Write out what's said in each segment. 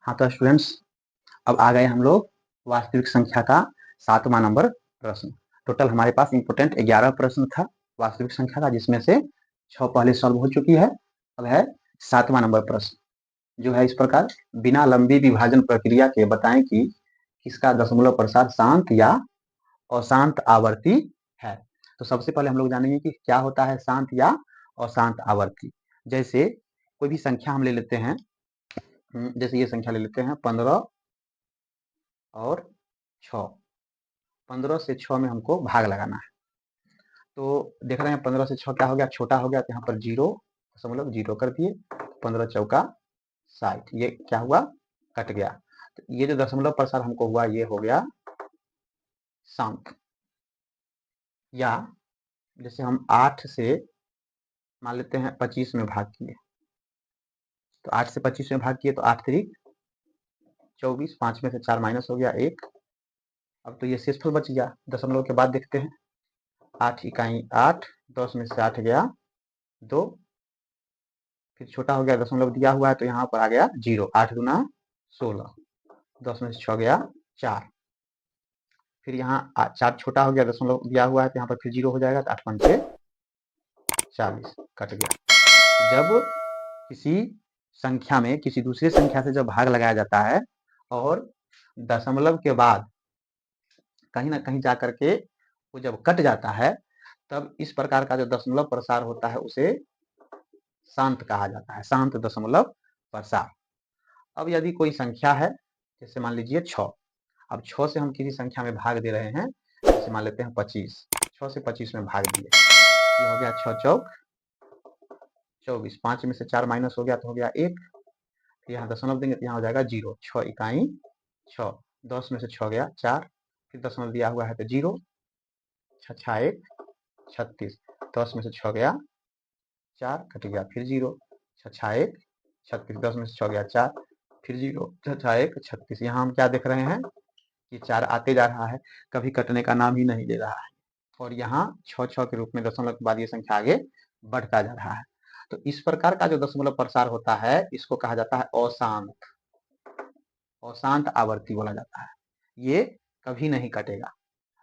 हाँ तो स्टूडेंट्स, अब आ गए हम लोग वास्तविक संख्या का 7वां नंबर प्रश्न। टोटल हमारे पास इंपोर्टेंट 11 प्रश्न था वास्तविक संख्या का, जिसमें से 6 पहले सॉल्व हो चुकी है। अब है 7वां नंबर प्रश्न, जो है इस प्रकार। बिना लंबी विभाजन प्रक्रिया के बताएं कि किसका दशमलव प्रसार शांत या अशांत आवर्ती है। तो सबसे पहले हम लोग जानेंगे कि क्या होता है शांत या अशांत आवर्ती। जैसे कोई भी संख्या हम ले लेते हैं, जैसे ये संख्या ले लेते हैं 15 और 6। 15 से 6 में हमको भाग लगाना है। तो देख रहे हैं 15 से 6 क्या हो गया, छोटा हो गया, तो यहाँ पर 0.0 कर दिए। 15 चौका 60, ये क्या हुआ, कट गया। तो ये जो दशमलव प्रसार हमको हुआ ये हो गया शांत। या जैसे हम 8 से मान लेते हैं 25 में भाग किए, तो 8 से 25 में भाग किए तो 8 3 24, 5 में से 4 माइनस हो गया 1। अब तो ये शेषफल बच गया। दशमलव के बाद देखते हैं, 8 इकाई 8, 10 में से 8 गया 2, फिर छोटा हो गया, दशमलव दिया हुआ है तो यहाँ पर आ गया 0। 8 दूना 16, 10 में से 6 गया 4, फिर यहाँ 4 छोटा हो गया, दशमलव दिया हुआ है तो यहाँ पर फिर 0 हो जाएगा, तो 8 पंचे 40, कट गया। जब किसी संख्या में किसी दूसरी संख्या से जब भाग लगाया जाता है और दशमलव के बाद कहीं ना कहीं जा करके वो जब कट जाता है, तब इस प्रकार का जो दशमलव प्रसार होता है उसे शांत कहा जाता है, शांत दशमलव प्रसार। अब यदि कोई संख्या है, जैसे मान लीजिए 6, अब 6 से हम किसी संख्या में भाग दे रहे हैं, जैसे मान लेते हैं 25, 6 से 25 में भाग दिए, ये हो गया 6 चौक 24, 5 में से 4 माइनस हो गया तो हो गया 1, यहाँ दशमलव देंगे तो यहाँ हो जाएगा 0। 6 इकाई 6, 10 में से 6 गया 4, फिर दशमलव दिया हुआ है तो 0, 6 1 36, 10 में से 6 गया 4, कट गया, फिर 0, 6 1 36, 10 में से 6 गया 4, फिर 0, 6 1 36। यहाँ हम क्या देख रहे हैं कि 4 आते जा रहा है, कभी कटने का नाम ही नहीं ले रहा है, और यहाँ 6 के रूप में दशमलव के बाद ये संख्या आगे बढ़ता जा रहा है। तो इस प्रकार का जो दशमलव प्रसार होता है इसको कहा जाता है अशांत, अशांत आवर्ती बोला जाता है। ये कभी नहीं कटेगा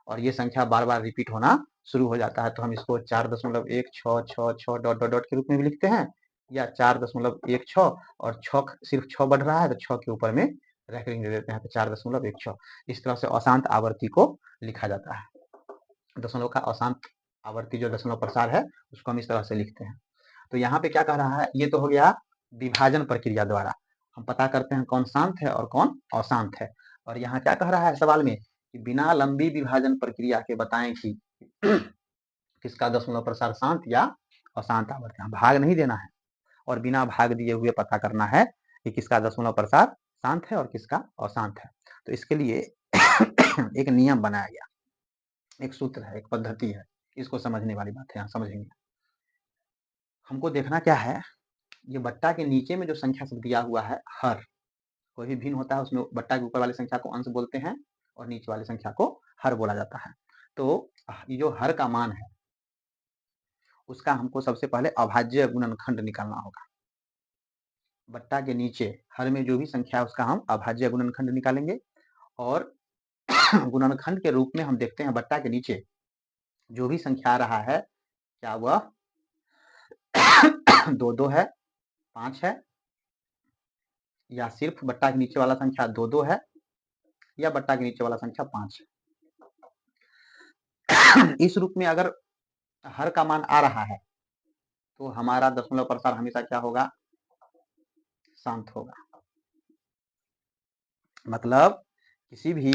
और ये संख्या बार बार रिपीट होना शुरू हो जाता है। तो हम इसको 4.1666 डॉट डॉट डॉट के रूप में भी लिखते हैं, या 4.16 और 6 सिर्फ 6 बढ़ रहा है तो 6 के ऊपर में रैकरिंग दे देते हैं, तो 4.16। इस तरह से अशांत आवर्ती को लिखा जाता है। दशमलव का अशांत आवर्ती जो दशमलव प्रसार है उसको हम इस तरह से लिखते हैं। तो यहाँ पे क्या कह रहा है, ये तो हो गया विभाजन प्रक्रिया द्वारा हम पता करते हैं कौन शांत है और कौन अशांत है। और यहाँ क्या कह रहा है सवाल में कि बिना लंबी विभाजन प्रक्रिया के बताएं कि किसका दशमलव प्रसार शांत या अशांत आवर्ती। भाग नहीं देना है और बिना भाग दिए हुए पता करना है कि किसका दशमलव प्रसार शांत है और किसका अशांत है। तो इसके लिए एक नियम बनाया गया, एक सूत्र है, एक पद्धति है। इसको समझने वाली बात है, यहाँ समझेंगे। हमको देखना क्या है, ये बट्टा के नीचे में जो संख्या सब दिया हुआ है, हर कोई भी भिन्न होता है उसमें बट्टा के ऊपर वाली संख्या को अंश बोलते हैं और नीचे वाली संख्या को हर बोला जाता है। तो ये जो हर का मान है उसका हमको सबसे पहले अभाज्य गुणनखंड निकालना होगा। बट्टा के नीचे हर में जो भी संख्या है उसका हम अभाज्य गुणनखंड निकालेंगे, और गुणनखंड के रूप में हम देखते हैं बट्टा के नीचे जो भी संख्या आ रहा है, क्या वह 2 है, 5 है, या सिर्फ बट्टा के नीचे वाला संख्या 2 है, या बट्टा के नीचे वाला संख्या 5 है। इस रूप में अगर हर का मान आ रहा है तो हमारा दशमलव प्रसार हमेशा क्या होगा, शांत होगा। मतलब किसी भी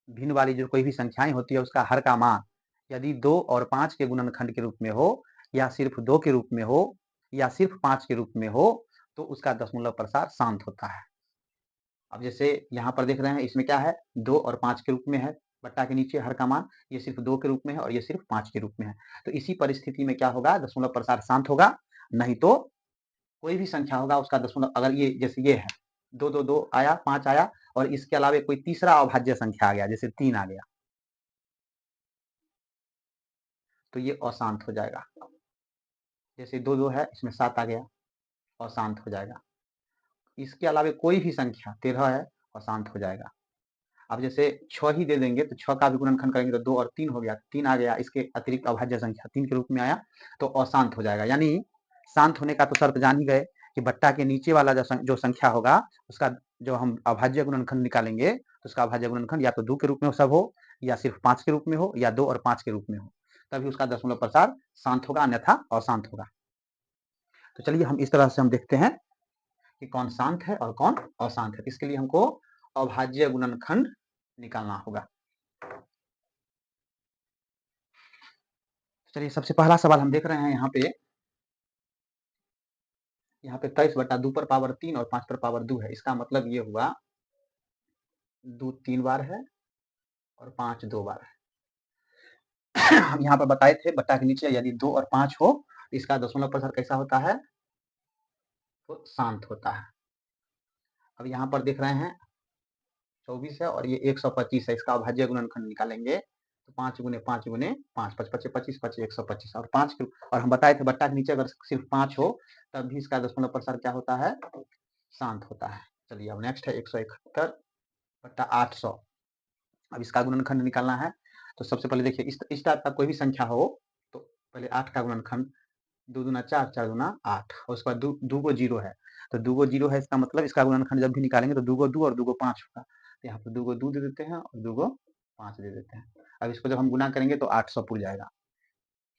भिन्न वाली जो कोई भी संख्याएं होती है उसका हर का मान यदि 2 और 5 के गुणनखंड के रूप में हो, या सिर्फ 2 के रूप में हो, या सिर्फ 5 के रूप में हो, तो उसका दशमलव प्रसार शांत होता है। अब जैसे यहाँ पर देख रहे हैं, इसमें क्या है, 2 और 5 के रूप में है बट्टा के नीचे हर का मान, ये सिर्फ 2 के रूप में है और ये सिर्फ 5 के रूप में है। तो इसी परिस्थिति में क्या होगा, दशमलव प्रसार शांत होगा। नहीं तो कोई भी संख्या होगा उसका दशमलव, अगर ये जैसे ये है 2 2 2 आया, 5 आया, और इसके अलावा कोई तीसरा अभाज्य संख्या आ गया, जैसे 3 आ गया, तो ये अशांत हो जाएगा। जैसे 2 2 है, इसमें 7 आ गया, अशांत हो जाएगा। इसके अलावा कोई भी संख्या 13 है अशांत हो जाएगा। अब जैसे 6 ही दे देंगे तो 6 का भी गुणनखंड करेंगे तो 2 और 3 हो गया, 3 आ गया, इसके अतिरिक्त अभाज्य संख्या 3 के रूप में आया तो अशांत हो जाएगा। यानी शांत होने का तो शर्त जान ही गए कि बट्टा के नीचे वाला जो संख्या होगा उसका जो हम अभाज्य गुणनखंड निकालेंगे तो उसका अभाज्य गुणनखंड या तो 2 के रूप में सब हो या सिर्फ 5 के रूप में हो या 2 और 5 के रूप में हो, तभी उसका दशमलव प्रसार शांत होगा, अन्यथा अशांत होगा। तो चलिए हम इस तरह से हम देखते हैं कि कौन शांत है और कौन अशांत है। इसके लिए हमको अभाज्य गुणनखंड निकालना होगा। चलिए सबसे पहला सवाल हम देख रहे हैं यहाँ पे 23/2 पर पावर 3 और 5 पर पावर 2 है। इसका मतलब ये हुआ 2 3 बार है और 5 2 बार है। हम यहाँ पर बताए थे बट्टा के नीचे यदि 2 और 5 हो तो इसका दशमलव प्रसार कैसा होता है, तो शांत होता है। अब यहाँ पर देख रहे हैं 24 है और ये 125 है, इसका अभाज्य गुणनखंड निकालेंगे तो 5 गुने 5 गुने 5 5 5 25 25 125 और 5 और हम बताए थे बट्टा के नीचे अगर सिर्फ 5 हो तब भी इसका दशमलव प्रसार क्या होता है, शांत होता है। चलिए अब नेक्स्ट है 171 बट्टा 800। अब इसका गुणनखंड निकालना है तो सबसे पहले देखिए इस टाइप का कोई भी संख्या हो तो पहले 8 का गुणनखंड 2 दूना 4 4 दूना 8 और उसके बाद दो गो जीरो है तो 2 गो जीरो है, इसका मतलब इसका गुणनखंड जब भी निकालेंगे तो 2 गो 2 और 2 गो 5 होगा। तो यहाँ पर 2 गो 2 दे देते हैं और 2 गो 5 दे देते हैं। अब इसको जब हम गुना करेंगे तो 800 पुर जाएगा।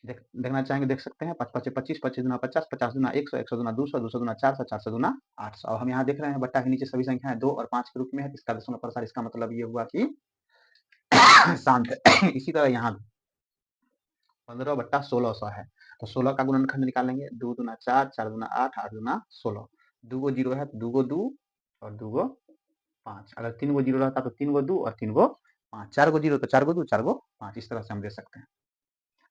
देखना चाहेंगे देख सकते हैं 5 5 25 25 दूना 50 50 दूना 100 100 दूना 200 200 दूना 400 400 दूना 800। अब हम यहाँ देख रहे हैं बट्टा के नीचे सभी संख्याएं 2 और 5 के रूप में है, इसका दशमलव प्रसार, इसका मतलब ये हुआ कि शांत है। इसी तरह यहाँ 15/1600 है तो 16 का गुणनखंड निकालेंगे 2 दूना 4 4 दूना 8 8 दूना 16, 2 गो जीरो है तो 2 गो 2 और 2 गो 5, अगर 3 गो जीरो रहता तो 3 गो 2 और 3 गो 5, 4 गो जीरो तो 4 गो 2 4 गो 5, इस तरह से हम दे सकते हैं।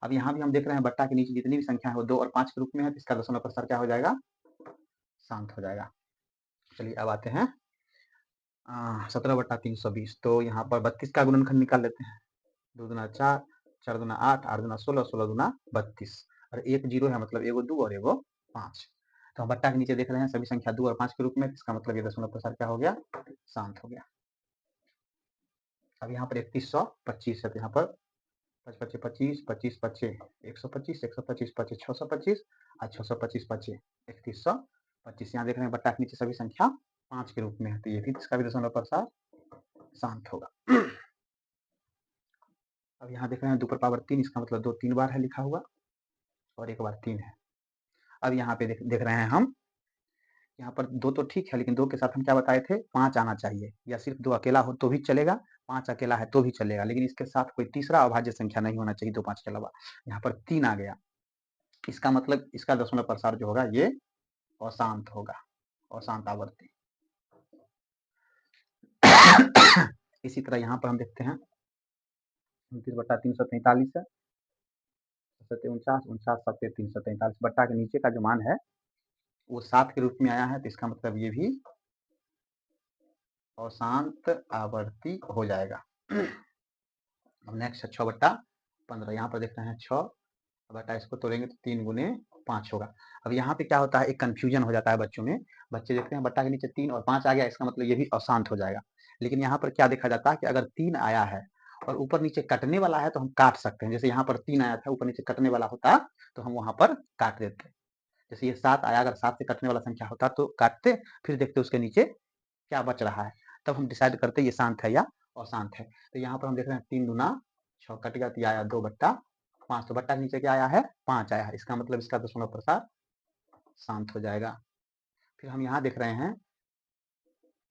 अब यहाँ भी हम देख रहे हैं बट्टा के नीचे जितनी भी संख्या है वो 2 और 5 के रूप में है तो इसका दशमलव प्रसार क्या हो जाएगा, शांत हो जाएगा। चलिए अब आते हैं 17/320। तो यहाँ पर 32 का गुणनखंड निकाल लेते हैं 2 दूना 4 4 दूना 8 8 दूना 16 16 दूना 32 और एक जीरो है मतलब एगो 2 और एगो 5। तो हम बट्टा के नीचे देख रहे हैं सभी संख्या 2 और 5 के रूप में, इसका मतलब ये दशमलव प्रसार क्या हो गया, शांत हो गया। अब यहाँ पर 3125 है तो यहाँ पर 5 5 25 25 25 125 125 25 625 और 625 25 3125। यहाँ देख रहे हैं बट्टा के नीचे सभी संख्या 5 के रूप में है तो ये भी इसका भी दशमलव प्रसार शांत होगा। अब यहाँ देख रहे हैं 2 पर पावर 3, इसका मतलब 2 3 बार है लिखा हुआ और 1 बार 3 है। अब यहाँ पे देख रहे हैं हम यहाँ पर 2 तो ठीक है लेकिन 2 के साथ हम क्या बताए थे 5 आना चाहिए या सिर्फ 2 अकेला हो तो भी चलेगा, 5 अकेला है तो भी चलेगा, लेकिन इसके साथ कोई तीसरा अभाज्य संख्या नहीं होना चाहिए 2 5 के अलावा। यहाँ पर 3 आ गया, इसका मतलब इसका दशमलव प्रसार जो होगा ये अशांत होगा, अशांत आवर्ती। इसी तरह यहाँ पर हम देखते हैं 29/343 है 49 49 7 343 बट्टा के नीचे का जो मान है वो 7 के रूप में आया है तो इसका मतलब ये भी अशांत आवर्ती हो जाएगा। अब नेक्स्ट है 6/15। यहाँ पर देख रहे हैं 6 बटा इसको तोड़ेंगे तो 3 गुने 5 होगा। अब यहाँ पे क्या होता है एक कंफ्यूजन हो जाता है बच्चों में, बच्चे देखते हैं बट्टा के नीचे 3 और 5 आ गया इसका मतलब ये भी अशांत हो जाएगा। लेकिन यहाँ पर क्या देखा जाता है कि अगर 3 आया है और ऊपर नीचे कटने वाला है तो हम काट सकते हैं। जैसे यहाँ पर 3 आया था ऊपर नीचे कटने वाला होता तो हम वहां पर काट देते। जैसे ये 7 आया, अगर 7 से कटने वाला संख्या होता तो काटते, फिर देखते उसके नीचे क्या बच रहा है, तब हम डिसाइड करते ये शांत है या अशांत है। तो यहाँ पर हम देख रहे हैं 3 दूना 6 कट गया तो आया 2/5, तो बट्टा के नीचे क्या आया है 5 आया है, इसका मतलब इसका दशमलव प्रसार शांत हो जाएगा। फिर हम यहाँ देख रहे हैं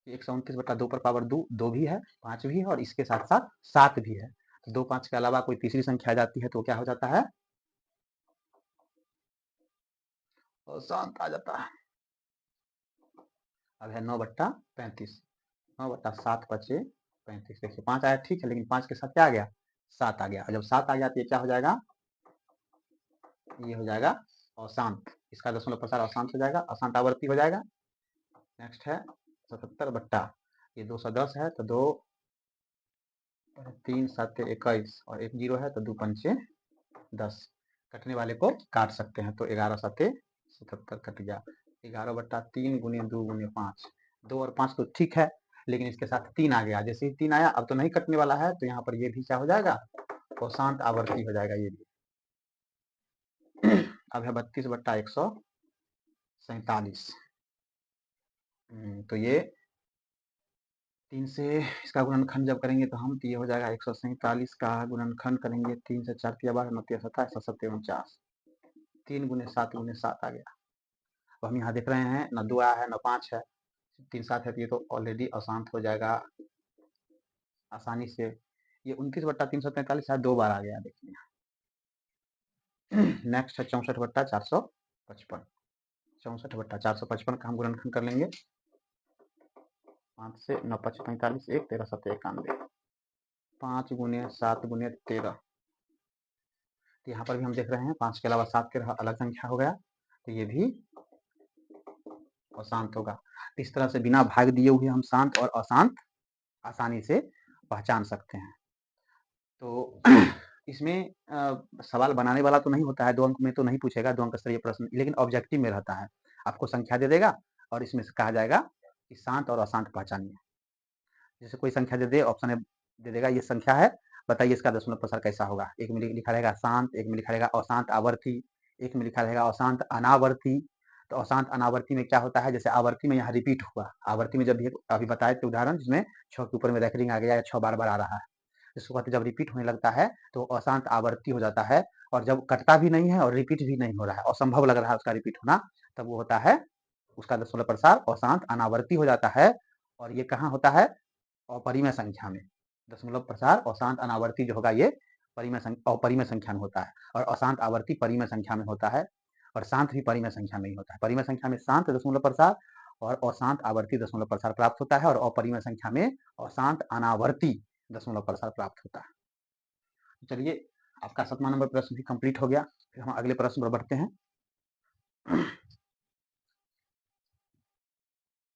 129/2 पर पावर 2 भी है 5 भी है और इसके साथ साथ 7 भी है। तो 2 5 के अलावा कोई तीसरी संख्या आ जाती है तो क्या हो जाता है, शांत आ जाता है। अब है 9/35, 9/7 बचे 35। देखिए 5 आया ठीक है लेकिन 5 के साथ क्या आ गया 7 आ गया, और जब 7 आ गया तो ये क्या हो जाएगा, ये हो जाएगा अशांत, इसका दशमलव प्रसार अशांत हो जाएगा, अशांत आवर्ती हो जाएगा। नेक्स्ट है 77 बट्टा ये 210 है तो 2 3 7 21 और एक जीरो है तो 2 पंचे 10, कटने वाले को काट सकते हैं तो 11 7 77 कट गया। 11/3 गुने 2 गुने 5 2 और 5 तो ठीक है, लेकिन इसके साथ 3 आ गया। जैसे ही 3 आया, अब तो नहीं कटने वाला है, तो यहाँ पर ये भी क्या हो जाएगा, कोशांत आवर्ती हो जाएगा ये भी। अब है 32/147। तो ये 3 से इसका गुणनखंड जब करेंगे तो हम, तो ये हो जाएगा 147 का गुणनखंड करेंगे, 3 से 4 तिया 12, 9 तिया 27, 7 7 49, 3 गुने 7 गुने 7 आ गया। अब हम यहाँ देख रहे हैं न 2 आया है न 5 है, 3 7 है, तो ये तो ऑलरेडी अशांत हो जाएगा आसानी से। ये 29/343 है, 2 बार आ गया, देखिए। नेक्स्ट है 64/455। 64/455 का हम गुणनखंड कर लेंगे, 5 से 9 5 45, 1 13 7 91, 5 गुने 7 गुने 13। तो यहाँ पर भी हम देख रहे हैं 5 के अलावा 7 के अलग संख्या हो गया, तो ये भी अशांत होगा। इस तरह से बिना भाग दिए हुए हम शांत और अशांत आसानी से पहचान सकते हैं। तो इसमें सवाल बनाने वाला तो नहीं होता है, 2 अंक में तो नहीं पूछेगा, 2 अंक स्तरीय प्रश्न, लेकिन ऑब्जेक्टिव में रहता है। आपको संख्या दे देगा और इसमें से कहा जाएगा कि शांत और अशांत पहचानिए। जैसे कोई संख्या दे दे, ऑप्शन में दे देगा ये संख्या है, बताइए इसका दशमलव प्रसार कैसा होगा। एक में लिखा रहेगा शांत, एक में लिखा रहेगा अशांत आवर्ती, एक में लिखा रहेगा अशांत अनावर्ती। तो अशांत अनावर्ती में क्या होता है, जैसे आवर्ती में यहाँ रिपीट हुआ, आवर्ती में जब भी अभी बताए थे उदाहरण जिसमें 6 के ऊपर में रेकरिंग आ गया या 6 बार बार आ रहा है, इसको कहते जब रिपीट होने लगता है तो अशांत आवर्ती हो जाता है। और जब कटता भी नहीं है और रिपीट भी नहीं हो रहा है, असंभव लग रहा है उसका रिपीट होना, तब वो होता है उसका दशमलव प्रसार अशांत अनावर्ती हो जाता है। और ये कहाँ होता है, अपरिमेय संख्या में। दशमलव प्रसार अशांत अनावर्ती जो होगा ये अपरिमेय संख्या में होता है, और अशांत आवर्ती परिमेय संख्या में होता है, और शांत भी परिमेय संख्या में ही होता है। परिमेय संख्या में शांत दशमलव प्रसार और अशांत आवर्ती दशमलव प्रसार प्राप्त होता है, और अपरिमेय संख्या में अशांत अनावर्ती दशमलव प्रसार प्राप्त होता है। चलिए, आपका 7वां नंबर प्रश्न भी कंप्लीट हो गया। फिर हम अगले प्रश्न पर बढ़ते हैं।